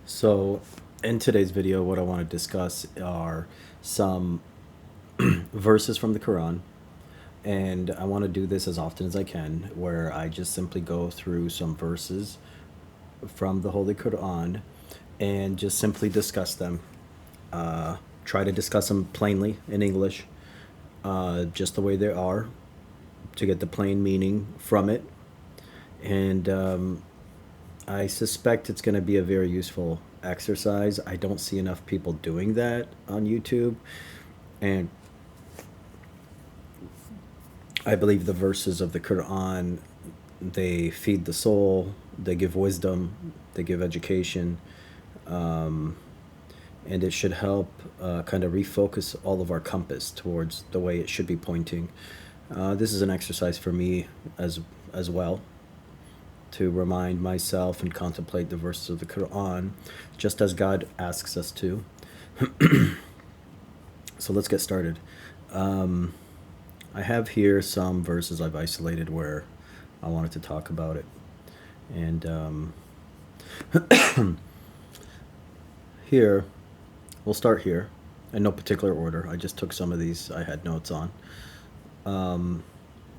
So, in today's video, what I want to discuss are some verses from the Quran, and I want to do this as often as I can, where I just simply go through some verses from the Holy Quran and just simply discuss them. Try to discuss them plainly in English, just the way they are, to get the plain meaning from it. And I suspect it's going to be a very useful exercise. I don't see enough people doing that on YouTube. And I believe the verses of the Quran, they feed the soul, they give wisdom, they give education, and it should help kind of refocus all of our compass towards the way it should be pointing. This is an exercise for me as well, to remind myself and contemplate the verses of the Quran, just as God asks us to. So let's get started. I have here some verses I've isolated where I wanted to talk about it. And here, we'll start here, in no particular order. I just took some of these I had notes on.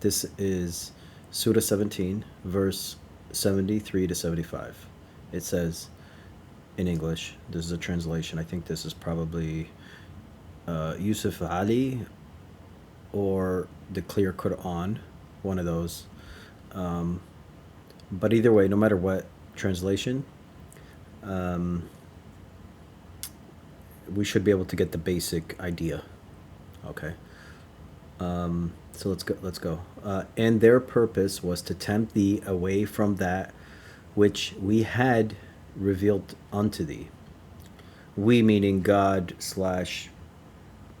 This is Surah 17, verse 73 to 75. It says, in English, this is a translation. I think this is probably Yusuf Ali or the Clear Qur'an, one of those. But either way, no matter what translation, we should be able to get the basic idea. Okay. So let's go. And their purpose was to tempt thee away from that which we had revealed unto thee. We meaning God slash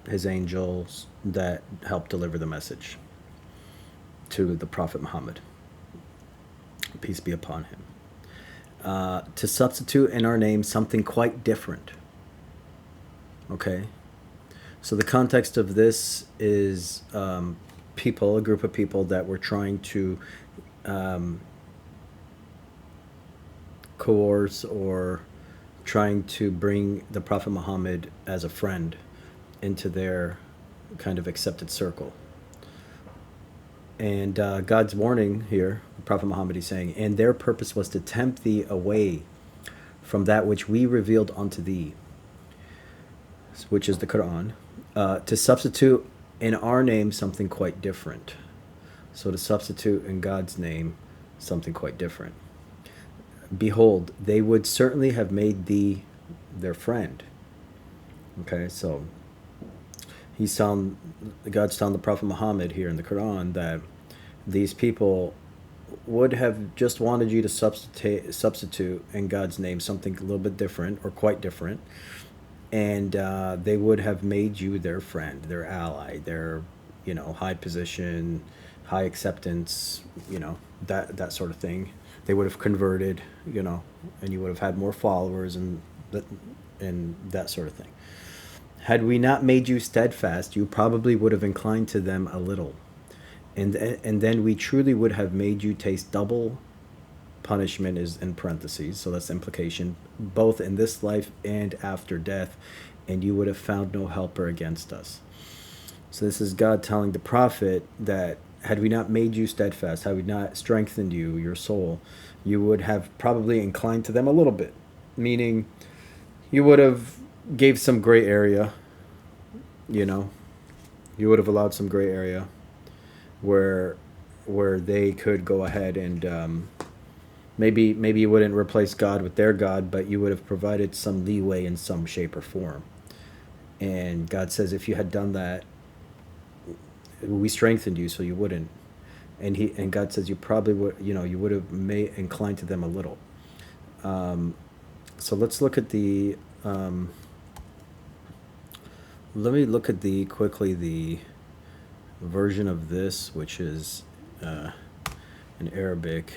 his angels that helped deliver the message to the Prophet Muhammad. Peace be upon him. To substitute in our name something quite different. Okay. So the context of this is a group of people that were trying to coerce or trying to bring the Prophet Muhammad as a friend into their kind of accepted circle. And God's warning here, the Prophet Muhammad is saying, and their purpose was to tempt thee away from that which we revealed unto thee, which is the Quran, to substitute in our name something quite different. So to substitute in God's name something quite different. Behold, they would certainly have made thee their friend. Okay, so God's telling the Prophet Muhammad here in the Quran that these people would have just wanted you to substitute in God's name something a little bit different or quite different, and they would have made you their friend, their ally, their high position, high acceptance, that sort of thing. They would have converted, and you would have had more followers and that sort of thing. Had we not made you steadfast, you probably would have inclined to them a little. And then we truly would have made you taste double punishment, is in parentheses, so that's the implication, both in this life and after death, and you would have found no helper against us. So this is God telling the Prophet that had we not made you steadfast, had we not strengthened you, your soul, you would have probably inclined to them a little bit, meaning you would have gave some gray area, you would have allowed some gray area where they could go ahead and maybe you wouldn't replace God with their God, but you would have provided some leeway in some shape or form. And God says, if you had done that, we strengthened you so you wouldn't. And God says you probably would, you would have inclined to them a little. So let's look at the let me look at the version of this, which is in Arabic.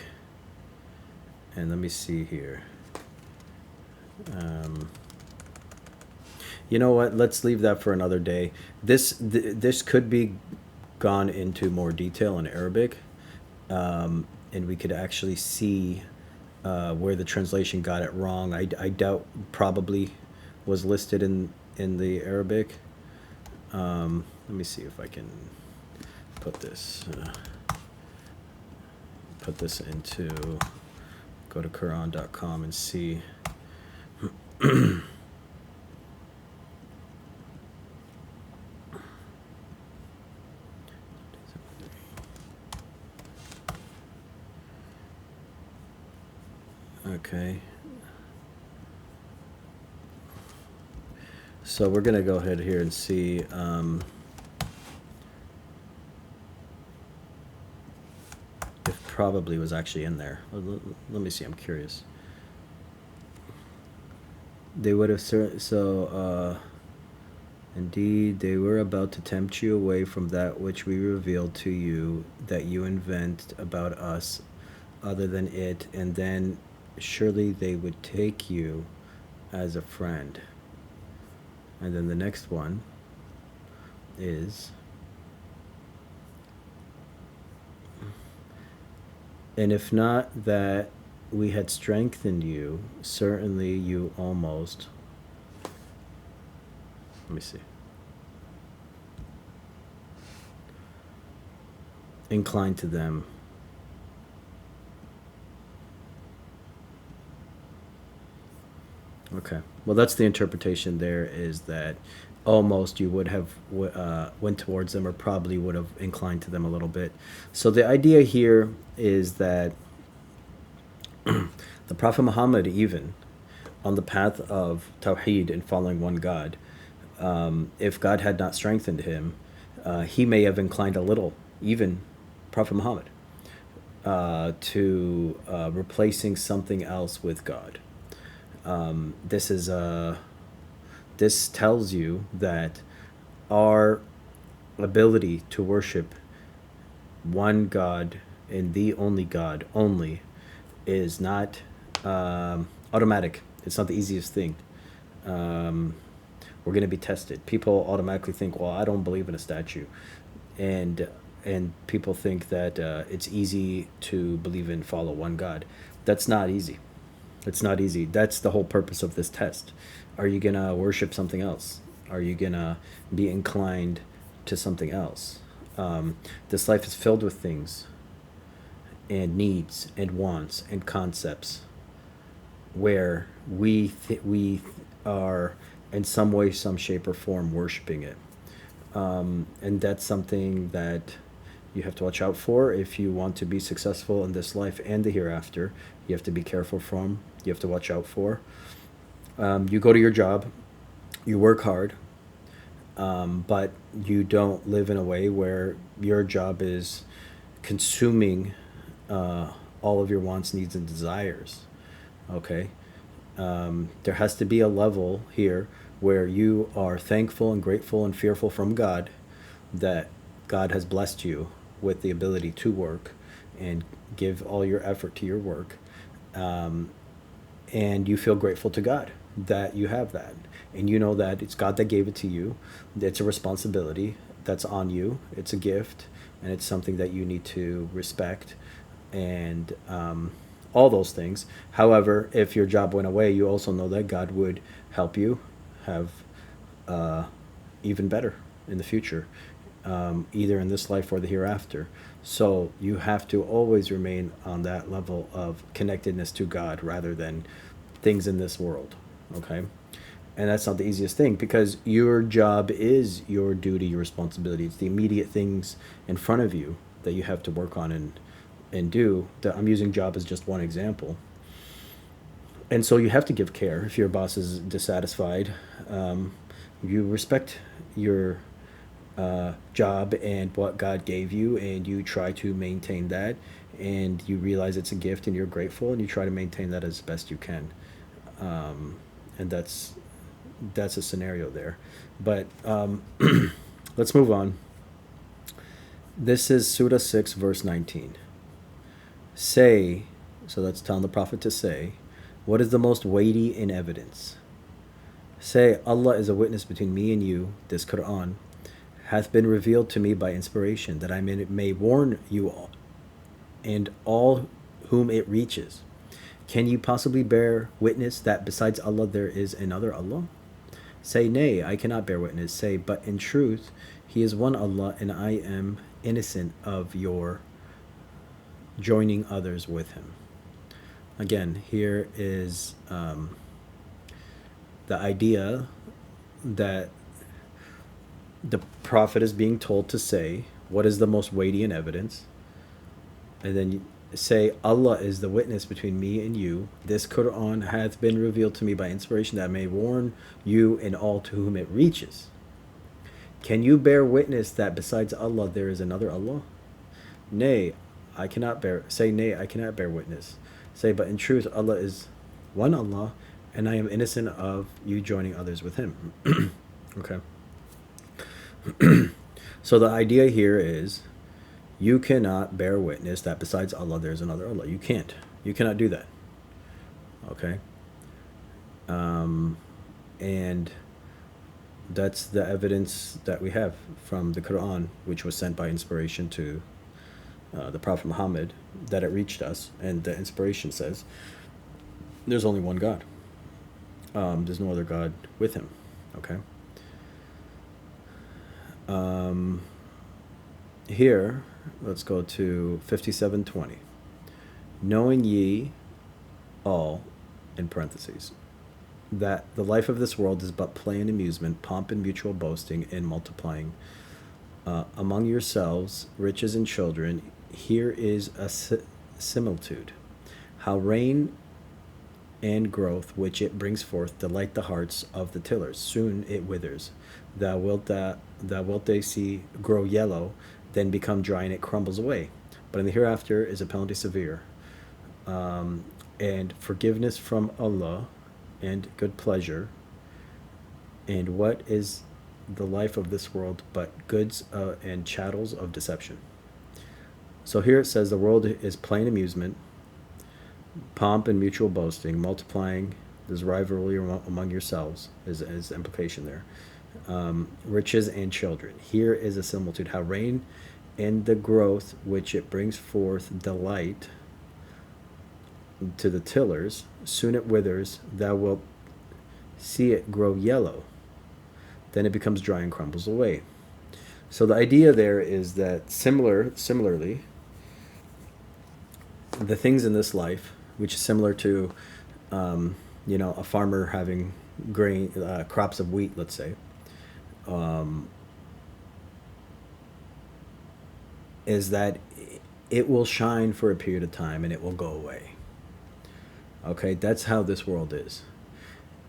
And let me see here. You know what? Let's leave that for another day. This could be gone into more detail in Arabic, and we could actually see where the translation got it wrong. I doubt probably was listed in the Arabic. Let me see if I can put this into, go to Qur'an.com and see. Okay. So we're going to go ahead here and see if probably was actually in there. Let me see. I'm curious. They would have indeed they were about to tempt you away from that which we revealed to you that you invent about us other than it, and then surely they would take you as a friend. And then the next one is, and if not that we had strengthened you, certainly you almost, let me see, inclined to them. Okay. Well, that's the interpretation there, is that almost you would have went towards them, or probably would have inclined to them a little bit. So the idea here is that the Prophet Muhammad, even on the path of Tawheed and following one God, if God had not strengthened him, he may have inclined a little, even Prophet Muhammad, to replacing something else with God. This tells you that our ability to worship one God and the only God only is not automatic. It's not the easiest thing. We're going to be tested. People automatically think, well, I don't believe in a statue, and people think that it's easy to believe and follow one God. That's not easy. It's not easy. That's the whole purpose of this test. Are you going to worship something else? Are you going to be inclined to something else? This life is filled with things and needs and wants and concepts where we are in some way, some shape or form worshiping it. And that's something that you have to watch out for if you want to be successful in this life and the hereafter. You have to be careful from. You have to watch out for. You go to your job, you work hard, but you don't live in a way where your job is consuming all of your wants, needs, and desires. Okay? There has to be a level here where you are thankful and grateful and fearful from God that God has blessed you with the ability to work and give all your effort to your work. And you feel grateful to God that you have that. And you know that it's God that gave it to you. It's a responsibility that's on you. It's a gift, and it's something that you need to respect, and all those things. However, if your job went away, you also know that God would help you have even better in the future, either in this life or the hereafter. So you have to always remain on that level of connectedness to God rather than things in this world. Okay? And that's not the easiest thing, because your job is your duty, your responsibility. It's the immediate things in front of you that you have to work on and do. I'm using job as just one example. And so you have to give care. If your boss is dissatisfied, you respect your job and what God gave you, and you try to maintain that, and you realize it's a gift and you're grateful, and you try to maintain that as best you can. And that's a scenario there. But let's move on. This is Surah 6, verse 19. Say, so that's telling the Prophet to say, what is the most weighty in evidence? Say, Allah is a witness between me and you. This Qur'an hath been revealed to me by inspiration, that I may warn you all and all whom it reaches. Can you possibly bear witness that besides Allah there is another Allah? Say, nay, I cannot bear witness. Say, but in truth, He is one Allah, and I am innocent of your joining others with Him. Again, here is the idea that the Prophet is being told to say, what is the most weighty in evidence? And then say, Allah is the witness between me and you. This Qur'an hath been revealed to me by inspiration, that I may warn you and all to whom it reaches. Can you bear witness that besides Allah there is another Allah? Nay, I cannot bear. Say, nay, I cannot bear witness. Say, but in truth, Allah is one Allah, and I am innocent of you joining others with Him. Okay. So the idea here is, you cannot bear witness that besides Allah there is another Allah. You can't. You cannot do that. Okay. And that's the evidence that we have from the Qur'an, which was sent by inspiration to the Prophet Muhammad, that it reached us, and the inspiration says there's only one God. There's no other God with Him. Okay. Here, let's go to 57:20. Knowing ye all, in parentheses, that the life of this world is but play and amusement, pomp and mutual boasting, and multiplying among yourselves riches and children. Here is a similitude. How rain and growth which it brings forth delight the hearts of the tillers. Soon it withers. Thou wilt they see grow yellow, then become dry, and it crumbles away. But in the hereafter is a penalty severe, and forgiveness from Allah, and good pleasure. And what is the life of this world but goods and chattels of deception? So here it says the world is plain amusement, pomp and mutual boasting, multiplying. There's rivalry among yourselves, is implication there. Riches and children. Here is a similitude. How rain and the growth which it brings forth delight to the tillers. Soon it withers. Thou wilt see it grow yellow. Then it becomes dry and crumbles away. So the idea there is that similarly, the things in this life, which is similar to, a farmer having grain, crops of wheat, let's say, is that it will shine for a period of time and it will go away. Okay, that's how this world is.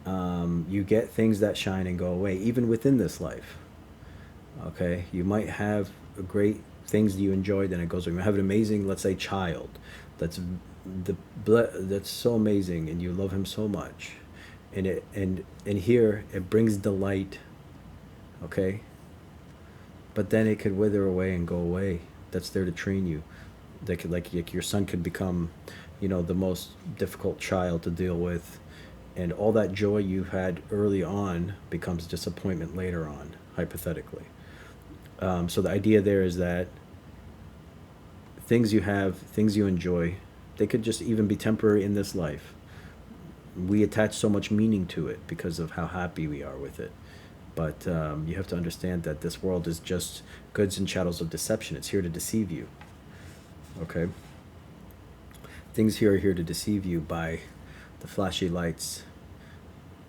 You get things that shine and go away, even within this life. Okay, you might have great things that you enjoy, then it goes away. You have an amazing, let's say, child that's so amazing, and you love him so much, and here it brings delight. Okay, but then it could wither away and go away. That's there to train you. They could, like your son could become, the most difficult child to deal with, and all that joy you've had early on becomes disappointment later on, hypothetically. So the idea there is that things you have, things you enjoy, they could just even be temporary in this life. We attach so much meaning to it because of how happy we are with it. But you have to understand that this world is just goods and chattels of deception. It's here to deceive you. Okay? Things here are here to deceive you by the flashy lights.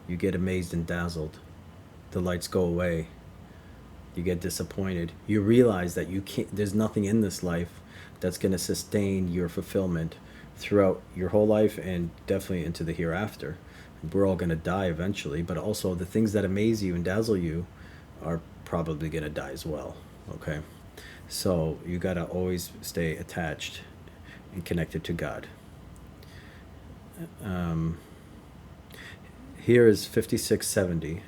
You get amazed and dazzled. The lights go away. You get disappointed. You realize that there's nothing in this life that's going to sustain your fulfillment throughout your whole life and definitely into the hereafter. We're all going to die eventually, but also the things that amaze you and dazzle you are probably going to die as well. Okay? So you got to always stay attached and connected to God. Here is 5670.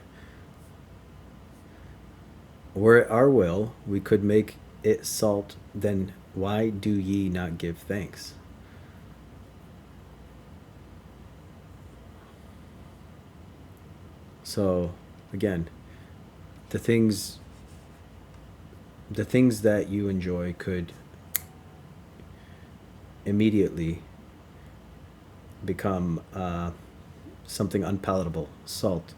Were it our will, we could make it salt, then why do ye not give thanks? So, again, the things that you enjoy could immediately become something unpalatable, salt.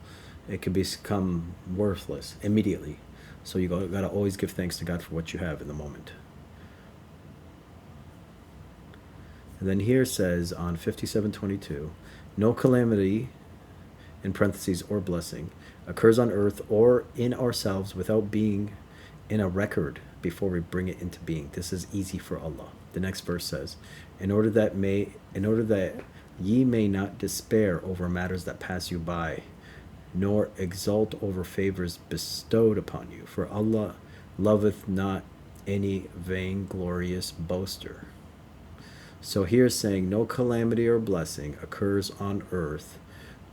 It can become worthless immediately. So you got to always give thanks to God for what you have in the moment. And then here says on 57:22, no calamity, in parentheses, or blessing, occurs on earth or in ourselves without being in a record before we bring it into being. This is easy for Allah. The next verse says, in order that ye may not despair over matters that pass you by, nor exult over favors bestowed upon you, for Allah loveth not any vainglorious boaster. So here saying no calamity or blessing occurs on earth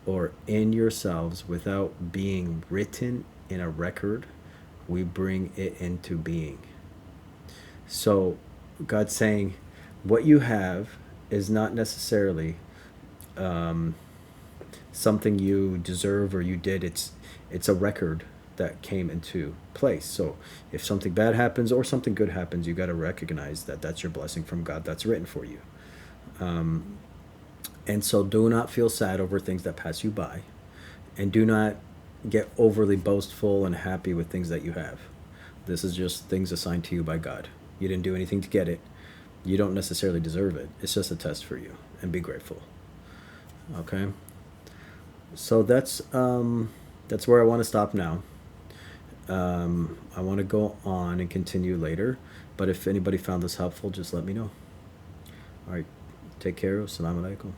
or in yourselves without being written in a record. We bring it into being. So God's saying what you have is not necessarily something you deserve or you did. It's a record that came into place. So if something bad happens or something good happens, you got to recognize that that's your blessing from God that's written for you. And so do not feel sad over things that pass you by, and do not get overly boastful and happy with things that you have. This is just things assigned to you by God. You didn't do anything to get it. You don't necessarily deserve it. It's just a test for you, and be grateful. Okay? So that's where I want to stop now. I want to go on and continue later, but if anybody found this helpful, just let me know. All right, take care. Assalamu alaikum.